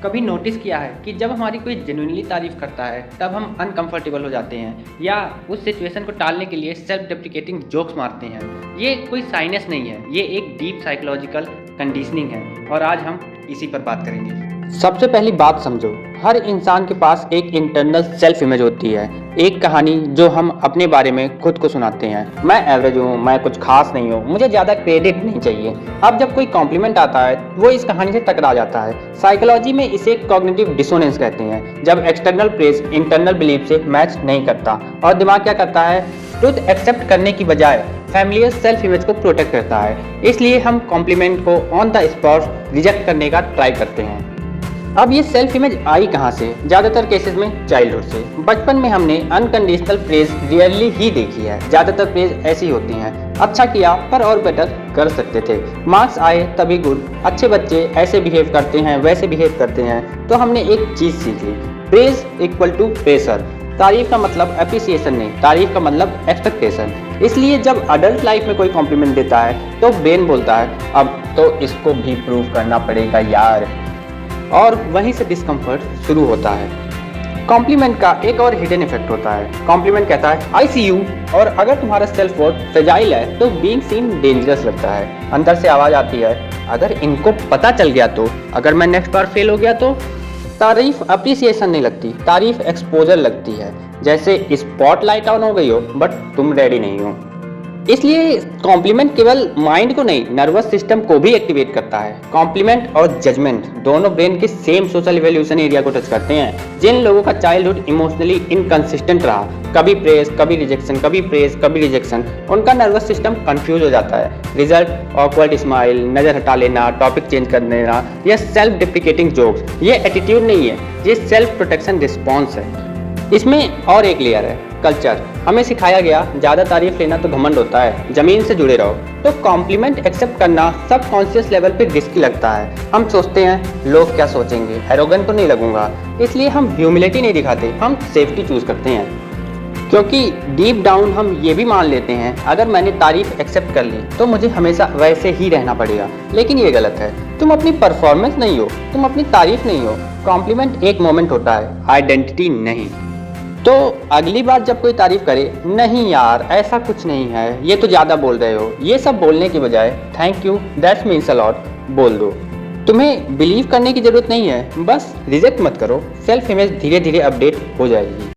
कभी नोटिस किया है कि जब हमारी कोई जेन्युइनली तारीफ करता है तब हम अनकंफर्टेबल हो जाते हैं या उस सिचुएशन को टालने के लिए सेल्फ डेप्रिकेटिंग जोक्स मारते हैं। ये कोई साइनेस नहीं है, ये एक डीप साइकोलॉजिकल कंडीशनिंग है और आज हम इसी पर बात करेंगे। सबसे पहली बात समझो, हर इंसान के पास एक इंटरनल सेल्फ इमेज होती है, एक कहानी जो हम अपने बारे में खुद को सुनाते हैं। मैं एवरेज हूँ, मैं कुछ खास नहीं हूँ, मुझे ज़्यादा क्रेडिट नहीं चाहिए। अब जब कोई कॉम्प्लीमेंट आता है वो इस कहानी से टकरा जाता है। साइकोलॉजी में इसे कॉग्निटिव डिसोनेंस कहते हैं, जब एक्सटर्नल प्रेज इंटरनल बिलीफ से मैच नहीं करता और दिमाग क्या करता है, ट्रुथ एक्सेप्ट करने की बजाय फैमिलियर सेल्फ इमेज को प्रोटेक्ट करता है। इसलिए हम कॉम्प्लीमेंट को ऑन द स्पॉट रिजेक्ट करने का ट्राई करते हैं। अब ये सेल्फ इमेज आई कहाँ से? ज़्यादातर केसेस में चाइल्डहुड से। बचपन में हमने अनकंडीशनल प्रेज रियरली ही देखी है। ज़्यादातर प्रेज ऐसी होती हैं, अच्छा किया पर और बेटर कर सकते थे, मार्क्स आए तभी गुड, अच्छे बच्चे ऐसे बिहेव करते हैं वैसे बिहेव करते हैं। तो हमने एक चीज़ सीख ली, प्रेज इक्वल टू प्रेशर। तारीफ का मतलब एप्रिसिएशन नहीं, तारीफ का मतलब एक्सपेक्टेशन। इसलिए जब अडल्ट लाइफ में कोई कॉम्प्लीमेंट देता है तो ब्रेन बोलता है अब तो इसको भी प्रूव करना पड़ेगा यार, और वहीं से डिस्कम्फर्ट शुरू होता है। कॉम्प्लीमेंट का एक और हिडन इफेक्ट होता है। कॉम्प्लीमेंट कहता है आई सी यू, और अगर तुम्हारा सेल्फ वर्थ फ्रेजाइल है तो बीइंग सीन डेंजरस लगता है। अंदर से आवाज़ आती है अगर इनको पता चल गया तो, अगर मैं नेक्स्ट बार फेल हो गया तो। तारीफ अप्रिसिएशन नहीं लगती, तारीफ एक्सपोजर लगती है, जैसे स्पॉटलाइट ऑन हो गई हो बट तुम रेडी नहीं हो। इसलिए कॉम्प्लीमेंट केवल माइंड को नहीं, नर्वस सिस्टम को भी एक्टिवेट करता है। कॉम्प्लीमेंट और जजमेंट दोनों ब्रेन के सेम सोशल इवोल्यूशन एरिया को टच करते हैं। जिन लोगों का चाइल्डहुड इमोशनली इनकंसिस्टेंट रहा, कभी प्रेज कभी रिजेक्शन, कभी प्रेज कभी रिजेक्शन, उनका नर्वस सिस्टम कंफ्यूज हो जाता है। रिजल्ट ऑकवर्ड स्माइल, नजर हटा लेना, टॉपिक चेंज कर देना, यह सेल्फ डिप्रिकेटिंग जोक्स। ये एटीट्यूड नहीं है, ये सेल्फ प्रोटेक्शन रिस्पॉन्स है। इसमें और एक लेयर है, कल्चर। हमें सिखाया गया ज़्यादा तारीफ लेना तो घमंड होता है, जमीन से जुड़े रहो। तो कॉम्प्लीमेंट एक्सेप्ट करना सबकॉन्शियस लेवल पे रिस्की लगता है। हम सोचते हैं लोग क्या सोचेंगे, एरोगेंट तो नहीं लगूंगा, इसलिए हम ह्यूमिलिटी नहीं दिखाते, हम सेफ्टी चूज करते हैं। क्योंकि डीप डाउन हम ये भी मान लेते हैं अगर मैंने तारीफ एक्सेप्ट कर ली तो मुझे हमेशा वैसे ही रहना पड़ेगा। लेकिन ये गलत है, तुम अपनी परफॉर्मेंस नहीं हो, तुम अपनी तारीफ नहीं हो। कॉम्प्लीमेंट एक मोमेंट होता है, आइडेंटिटी नहीं। तो अगली बार जब कोई तारीफ करे, नहीं यार ऐसा कुछ नहीं है, ये तो ज़्यादा बोल रहे हो, ये सब बोलने की बजाय thank you that's means a lot बोल दो। तुम्हें बिलीव करने की ज़रूरत नहीं है, बस रिजेक्ट मत करो, सेल्फ इमेज धीरे धीरे अपडेट हो जाएगी।